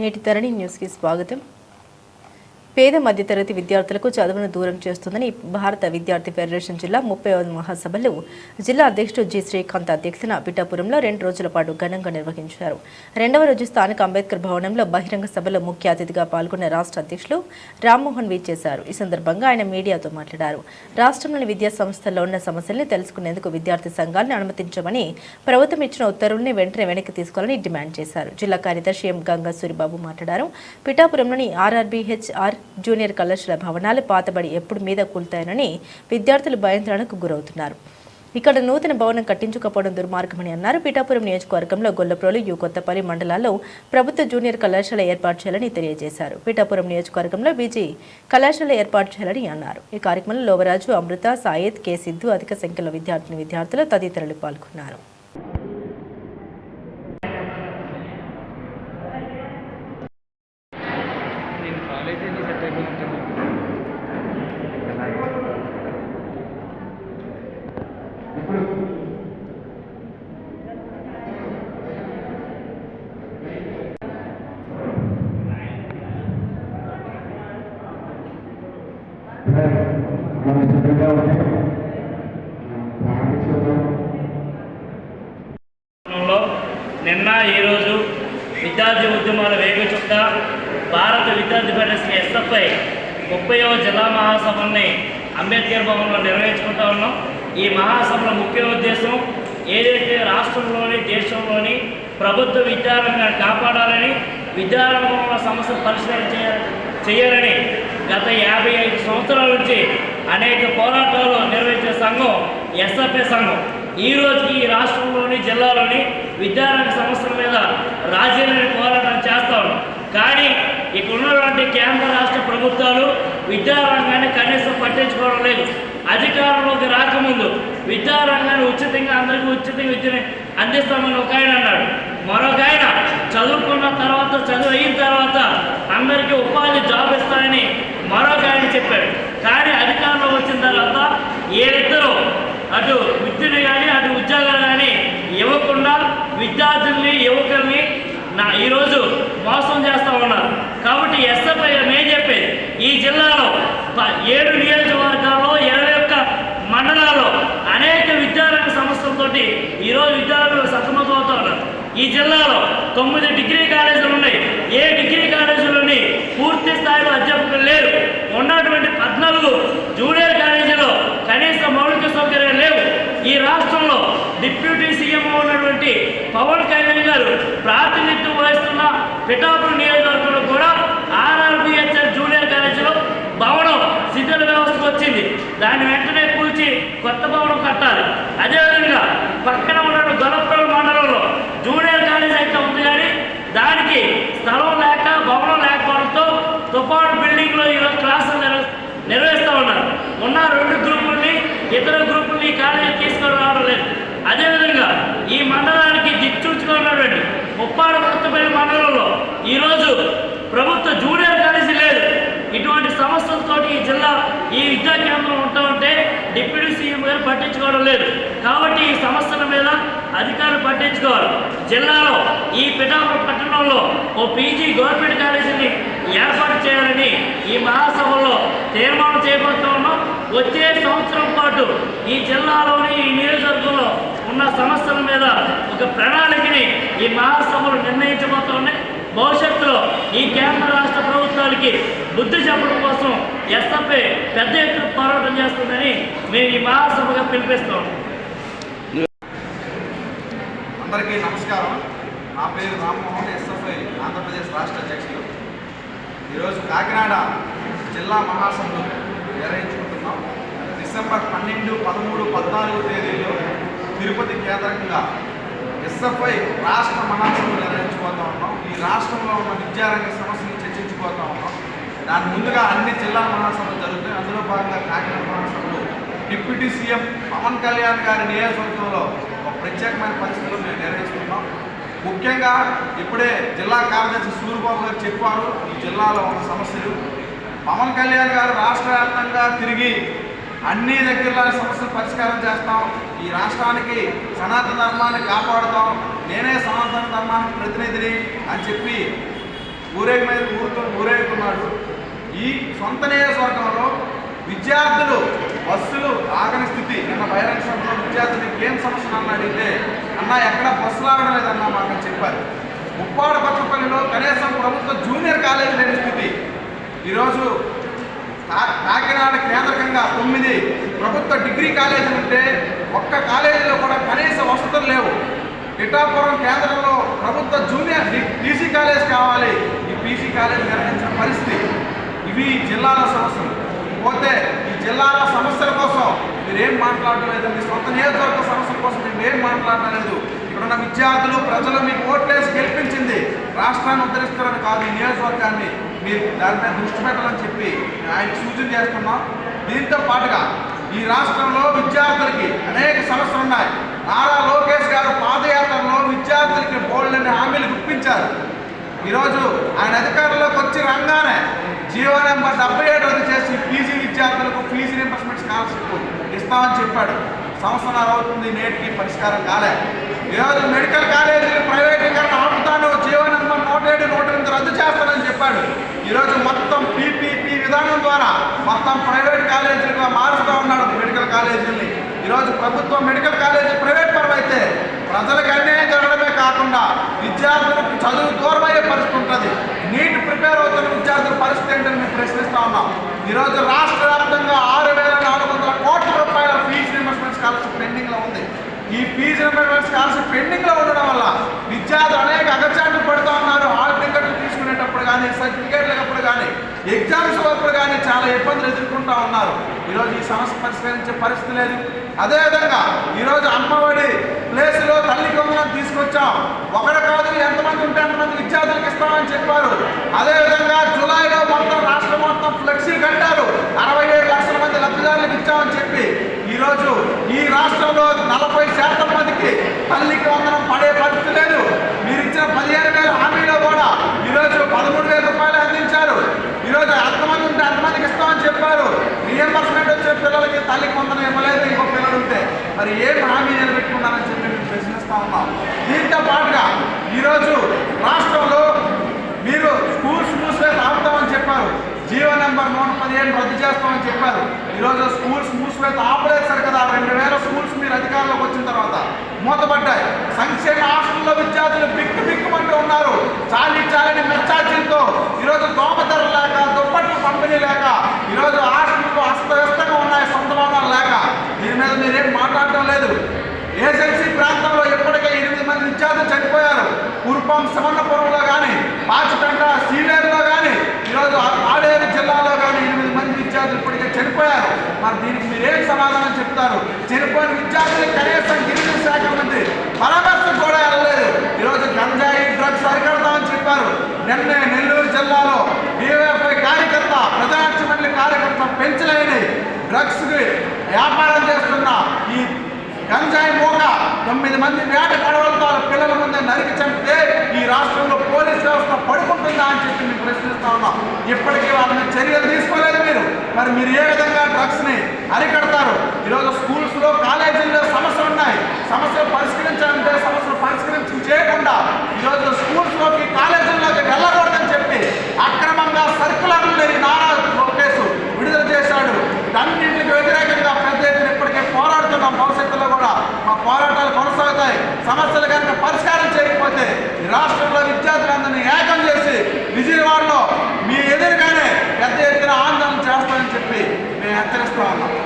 నేటి తరణి న్యూస్కి స్వాగతం. పేద మధ్యతరగతి విద్యార్థులకు చదువును దూరం చేస్తుందని భారత విద్యార్థి ఫెడరేషన్ జిల్లా 30వ మహాసభలు జిల్లా అధ్యక్షుడు జి శ్రీకాంత్ అధ్యక్షతన పిఠాపురంలో 2 రోజుల పాటు ఘనంగా నిర్వహించారు. రెండవ రోజు స్థానిక అంబేద్కర్ భవనంలో బహిరంగ సభలో ముఖ్య అతిథిగా పాల్గొన్న రాష్ట్ర అధ్యక్షులు రామ్మోహన్ చేశారు. ఈ సందర్భంగా ఆయన మీడియాతో మాట్లాడారు. రాష్ట్రంలోని విద్యా సంస్థల్లో ఉన్న సమస్యల్ని తెలుసుకునేందుకు విద్యార్థి సంఘాలను అనుమతించమని ప్రభుత్వం ఇచ్చిన ఉత్తర్వుల్ని వెంటనే వెనక్కి తీసుకోవాలని డిమాండ్ చేశారు. జిల్లా కార్యదర్శి ఎం గంగా సూరిబాబు మాట్లాడారు. పిఠాపురంలోని ఆర్ఆర్బీహెచ్ఆర్ జూనియర్ కళాశాల భవనాలు పాతబడి ఎప్పుడు మీద కూలుతాయనని విద్యార్థులు భయాందోళనకు గురవుతున్నారు. ఇక్కడ నూతన భవనం కట్టించకపోవడం దుర్మార్గమని అన్నారు. పిఠాపురం నియోజకవర్గంలో గొల్లప్రోలు, కొత్తపల్లి మండలాల్లో ప్రభుత్వ జూనియర్ కళాశాల ఏర్పాటు చేయాలని తెలియజేశారు. పిఠాపురం నియోజకవర్గంలో బీజీ కళాశాల ఏర్పాటు చేయాలని అన్నారు. ఈ కార్యక్రమంలో లోవరాజు, అమృత, సాయిద్, కె సిద్ధు, అధిక సంఖ్యలో విద్యార్థులు తదితరులు పాల్గొన్నారు. నిన్న ఈరోజు విద్యార్థి ఉద్యమాల వేగచుట్ట భారత విద్యార్థి ఫెడరేషన్ ఎస్ఎఫ్ఐ 30వ జిల్లా మహాసభల్ని అంబేద్కర్ భవన్లో నిర్వహించుకుంటా ఉన్నాం. ఈ మహాసభల ముఖ్య ఉద్దేశం ఏదైతే రాష్ట్రంలోని దేశంలోని ప్రభుత్వ విద్యారంగాన్ని కాపాడాలని, విద్యారంగంలో సమస్యలు పరిష్కారం చేయాలని గత 55 సంవత్సరాల నుంచి అనేక పోరాటాలు నిర్వహించే సంఘం ఎస్ఎఫ్ఐ సంఘం. ఈ రోజుకి ఈ రాష్ట్రంలోని జిల్లాలోని విద్యారంగ సమస్యల మీద రాజ్యాంగ పోరాటం చేస్తా ఉన్నాం. కానీ ఇక్కడ ఉన్నటువంటి కేంద్ర రాష్ట్ర ప్రభుత్వాలు విద్యారంగాన్ని కనీసం పట్టించుకోవడం లేదు. అధికారంలోకి రాకముందు విద్యారంగాన్ని ఉచితంగా అందరికీ ఉచితంగా విద్యని అందిస్తామని ఒక ఆయన అన్నాడు. మరొక ఆయన చదువుకున్న తర్వాత, చదువు అయిన తర్వాత అందరికీ ఉపాధి జాబ్ ఇస్తానని మరొక ఆయన చెప్పాడు. కానీ అధికారంలో వచ్చిన తర్వాత ఏరిద్దరూ అటు విద్యను కానీ అటు ఉద్యోగాలు కానీ ఇవ్వకుండా విద్యార్థుల్ని, యువకుల్ని ఈరోజు మోసం చేస్తూ ఉన్నారు. కాబట్టి ఎస్ఎఫ్ఐ నేను చెప్పేది, ఈ జిల్లాలో 7 నియోజకవర్గాల్లో 21 మండలాల్లో అనేక విద్యారంగ సమస్యలతోటి ఈరోజు విద్యార్థులు సతమతమవుతూ ఉన్నారు. ఈ జిల్లాలో 9 డిగ్రీ కాలేజీలు ఉన్నాయి. ఏ డిగ్రీ కాలేజీలోని పూర్తి స్థాయిలో అధ్యాపకులు లేరు. ఉన్నటువంటి 14 జూనియర్ కాలేజీలో కనీస మౌలిక సౌకర్యాలు లేవు. ఈ రాష్ట్రంలో డిప్యూటీ సీఎం ఉన్నటువంటి పవన్ కళ్యాణ్ గారు ప్రాతినిధ్యం వహిస్తున్న పిఠాపురం నియోజకవర్గంలో కూడా ఆర్ఆర్బీహెచ్ఆర్ జూనియర్ కాలేజీలో భవనం శిథిల వ్యవస్థకు వచ్చింది. దాన్ని వెంటనే కూల్చి కొత్త భవనం కట్టాలి. అదేవిధంగా పక్కన ఉన్న గొల్లప్రోలు మండలంలో జూనియర్ కాలేజ్ అయితే ఉంది, కానీ దానికి స్థలం లేక, భవనం లేకపోవడంతో తుఫాను బిల్డింగ్లో ఈరోజు క్లాసులు నిర్వహిస్తూ ఉన్నారు. ఉన్న 2 గ్రూపుల్ని, ఇతర గ్రూపుల్ని కాలేజీ తీసుకొని రావడం లేదు. అదేవిధంగా ఈ మండలానికి దిక్చూచుకున్నటువంటి ముప్పాడు కొత్తపల్లి మండలంలో ఈరోజు ప్రభుత్వ జూనియర్ కాలేజీ లేదు. ఇటువంటి సమస్యలతో ఈ జిల్లా, ఈ విద్యా కేంద్రం ఉంటా ఉంటే డిప్యూటీ సీఎం గారు పట్టించుకోవడం లేదు. కాబట్టి ఈ సమస్యల మీద అధికారులు పట్టించుకోవాలి. జిల్లాలో ఈ పిఠాపురం పట్టణంలో ఓ పీజీ గవర్నమెంట్ కాలేజీని ఏర్పాటు చేయాలని ఈ మహాసభలో తీర్మానం చేయబోతూ ఉన్నాం. వచ్చే సంవత్సరం పాటు ఈ జిల్లాలోని, ఈ నియోజకవర్గంలో ఉన్న సమస్యల మీద ఒక ప్రణాళికని ఈ మహాసభలు నిర్ణయించబోతూ ఉన్నాయి. భవిష్యత్తులో ఈ కేంద్ర రాష్ట్ర ప్రభుత్వాలకి బుద్ధి చెప్పడం కోసం ఎస్ఎఫ్ఐ పెద్ద ఎత్తున పోరాటం చేస్తుందని మేము ఈ మహాసభగా పిలిపిస్తాం. అందరికీ నమస్కారం. నా పేరు రామ్మోహన్, ఎస్ఎఫ్ఐ ఆంధ్రప్రదేశ్ రాష్ట్ర అధ్యక్షులు. ఈరోజు కాకినాడ జిల్లా మహాసభలు నిర్వహించుకుంటున్నాం. డిసెంబర్ 12, 13, 14 తేదీల్లో తిరుపతి కేంద్రంగా ఎస్ఎఫ్ఐ రాష్ట్ర మహాసభలు నిర్వహించుకోతా ఉన్నాం. ఈ రాష్ట్రంలో ఉన్న విద్యారంగ సమస్యలు చర్చించుకోతా ఉన్నాం. దాని ముందుగా అన్ని జిల్లా మహాసభలు జరుగుతాయి. అందులో భాగంగా కాకినాడ మహాసభలు డిప్యూటీ సీఎం పవన్ కళ్యాణ్ గారి నియోజకవర్గంలో ఒక ప్రత్యేకమైన పరిస్థితులు మేము నిర్వహిస్తున్నాం. ముఖ్యంగా ఇప్పుడే జిల్లా కార్యదర్శి సూరిబాబు గారు చెప్పారు ఈ జిల్లాలో ఉన్న సమస్యలు. పవన్ కళ్యాణ్ గారు రాష్ట్ర వ్యాప్తంగా తిరిగి అన్ని దగ్గరలో సమస్యలు పరిష్కారం చేస్తాం, ఈ రాష్ట్రానికి సనాతన ధర్మాన్ని కాపాడుతాం, నేనే సనాతన ధర్మానికి ప్రతినిధిని అని చెప్పి ఊరేగుతున్నాడు. ఈ సొంత నియోజకవర్గంలో విద్యార్థులు బస్సులు ఆగని స్థితి. నిన్న బహిరంగ సభలో విద్యార్థులకు ఏం సమస్య అని అడిగితే అన్న ఎక్కడ బస్సులు ఆగడం లేదన్నా మాకు చెప్పారు. ముప్పాడ పచ్చపల్లిలో కనీసం ప్రభుత్వ జూనియర్ కాలేజీ లేని స్థితి. ఈరోజు కాకినాడ కేంద్రకంగా 9 ప్రభుత్వ డిగ్రీ కాలేజీలు ఉంటే ఒక్క కాలేజీలో కూడా కనీస వసతులు లేవు. పిఠాపురం కేంద్రంలో ప్రభుత్వ జూనియర్ పీజీ కాలేజ్ కావాలి. ఈ పీజీ కాలేజ్ నిర్వహించిన పరిస్థితి. ఇవి జిల్లాల సమస్యలు. పోతే ఈ జిల్లాల సమస్యల కోసం మీరేం మాట్లాడటం లేదు. మీ సొంత నియోజకవర్గ సమస్యల కోసం మీరు ఏం మాట్లాడటం లేదు. ఇక్కడున్న విద్యార్థులు ప్రజలు మీకు ఓట్లేసి గెలిపించింది రాష్ట్రాన్ని ఉద్ధరిస్తారని కాదు, ఈ నియోజకవర్గాన్ని మీరు దాని మీద దృష్టి పెట్టాలని చెప్పి ఆయన సూచన చేస్తున్నాం. దీంతో పాటుగా ఈ రాష్ట్రంలో విద్యార్థులకి అనేక సమస్యలు ఉన్నాయి. నారా లోకేష్ గారు పాదయాత్రలో విద్యార్థులకి బోల్డని హామీలు గుప్పించారు. ఈరోజు ఆయన అధికారంలోకి వచ్చి రంగానే జీవో నెంబర్ 77 రద్దు చేసి పీజీ విద్యార్థులకు ఫీజు రీయింబర్స్మెంట్ స్కాలర్షిప్ ఇస్తామని చెప్పాడు. సంవత్సరాలు అవుతుంది, నేటికి పరిష్కారం కాలే. ఈరోజు మెడికల్ కాలేజీలు ప్రైవేటీకరణ ఆపుతాను, జీవో నెంబర్ 107, 108 రద్దు చేస్తానని చెప్పాడు. ఈరోజు మొత్తం పీపీపీ విధానం ద్వారా మొత్తం ప్రైవేట్ కాలేజీలుగా మారుస్తూ ఉన్నాడు మెడికల్ కాలేజీలని. ఈరోజు ప్రభుత్వ మెడికల్ కాలేజీ ప్రైవేట్ పరం అయితే ప్రజలకు అన్యాయం జరగడమే కాకుండా విద్యార్థులకు చదువు దూరమయ్యే పరిస్థితి ఉంటుంది. నీట్ ప్రిపేర్ అవుతున్న విద్యార్థుల పరిస్థితి ఏంటని మేము ప్రశ్నిస్తూ ఉన్నాం. ఈరోజు రాష్ట్ర వ్యాప్తంగా 6,400 కోట్ల రూపాయల ఫీజు రీయింబర్స్మెంట్ స్కాలర్షిప్ పెండింగ్లో ఉంది. ఈ ఫీజు రీయింబర్స్మెంట్ స్కాలర్షిప్ పెండింగ్లో ఉండడం వల్ల విద్యార్థులు అనేక అగచాట్లు పడుతూ ఉన్నారు. హాల్ టికెట్లు తీసుకునేటప్పుడు కానీ, సర్టిఫికేట్లప్పుడు కానీ, ఎగ్జామ్స్ అప్పుడు కానీ చాలా ఇబ్బందులు ఎదుర్కొంటూ ఉన్నారు. ఈరోజు ఈ సమస్య పరిష్కరించే పరిస్థితి లేదు. అదేవిధంగా ఈరోజు అమ్మఒడి ప్లేస్లో తల్లికి వందనం తీసుకొచ్చాం. ఒకటి కాదు, ఎంతమంది ఉంటే ఎంతమంది విద్యార్థులకు ఇస్తామని చెప్పారు. అదేవిధంగా జూలైలో మొత్తం రాష్ట్రం మొత్తం ఫ్లెక్సీలు కట్టారు. 67 లక్షల మంది లబ్ధిదారులకు ఇచ్చామని చెప్పి ఈరోజు ఈ రాష్ట్రంలో 40% మందికి తల్లికి వందనం పడే పరిస్థితి లేదు. మీరు ఇచ్చిన 15,000 హామీలో కూడా ఈరోజు 13,000 రూపాయలు అందించారు. ఈరోజు ఎంతమంది ఉంటే అంతమందికి ఇస్తామని చెప్పారు. రీయింబర్స్మెంట్ వచ్చే పిల్లలకి తల్లికి వందనం ఇవ్వలేదు. ఇంకో పిల్లలు ఉంటే మరి ఏం హామీ నిలబెట్టుకున్నారని చెప్పి మేము ప్రశ్నిస్తూ ఉన్నాం. దీంతో పాటుగా ఈరోజు రాష్ట్రంలో మీరు స్కూల్స్ మూసివేసి ఆపుతామని చెప్పారు. జీవో నెంబర్ 115 రద్దు చేస్తామని చెప్పారు. ఈరోజు స్కూల్స్ మూసివేసి ఆపలేదు సరి కదా. 2,000 స్కూల్స్ మీరు అధికారంలోకి వచ్చిన తర్వాత మూతపడ్డాయి. సంక్షేమ హాస్టల్లో విద్యార్థులు బిక్కుమంటూ ఉన్నారు. చాలని మెచ్చార్జీలతో ఈరోజు దోమతెరలు లేక, దుప్పట్లు పంపిణీ లేక, ఈరోజు హాస్టల్లో అస్తవ్యస్తంగా ఉన్నాయి, సొంత భవనాలు లేక. దీని మీద మీరేం మాట్లాడటం లేదు. ఏజెన్సీ ప్రాంతంలో ఇప్పటికే 8 మంది విద్యార్థులు చనిపోయారు. కురుపం, శమన్నపురంలో కానీ, పాచిపెంట, సీలేరులో కానీ, ఈరోజు ఆడేరు జిల్లాలో కానీ 8 మంది విద్యార్థులు ఇప్పటికే చనిపోయారు. మరి దీనికి మీరేం సమాధానం చెప్తారు? చనిపోయిన విద్యార్థులకు కనీసం గిరిజన శాఖ మంత్రి పరామర్శ కూడా వెళ్ళలేదు. ఈరోజు గంజాయి, డ్రగ్స్ అరికడతామని చెప్పారు. నిన్నే నెల్లూరు జిల్లాలో డివైఎఫ్ఐ కార్యకర్త, ప్రజాక్ష మండలి కార్యకర్త పెంచలేని డ్రగ్స్కి వ్యాపారం చేస్తున్న ఈ గంజాయి మోక 9 మంది వేట కడవలతో పిల్లల ముందే నరికి చంపితే ఈ రాష్ట్రంలో పోలీస్ వ్యవస్థ పడుకుంటుందా అని చెప్పి మేము ప్రశ్నిస్తా ఉన్నాం. ఇప్పటికీ వాళ్ళని చర్యలు తీసుకోలేదు మీరు. మరి మీరు ఏ విధంగా డ్రగ్స్ని అరికడతారు? ఈరోజు స్కూల్స్లో, కాలేజీల్లో సమస్యలు ఉన్నాయి. సమస్యలు పరిష్కరించాలంటే సమస్యలు చేయకుండా ఈరోజు స్కూల్స్లోకి, కాలేజీల్లోకి వెళ్ళకూడదని చెప్పి అక్రమంగా సర్కులర్లు లేని నారా లోకేష్ విడుదల చేశాడు. అన్నింటికి వ్యతిరేకంగా పెద్ద ఎత్తున ఇప్పటికే పోరాడుతున్నాం. భవిష్యత్తులో కూడా మా పోరాటాలు కొనసాగుతాయి. సమస్యలు కనుక పరిష్కారం చేయకపోతే ఈ రాష్ట్రంలో విద్యార్థులందరినీ ఏకం చేసి విజయవాడలో మీ ఎదురుగానే పెద్ద ఎత్తున ఆందోళన చేస్తామని చెప్పి మేము హెచ్చరిస్తా ఉన్నాం.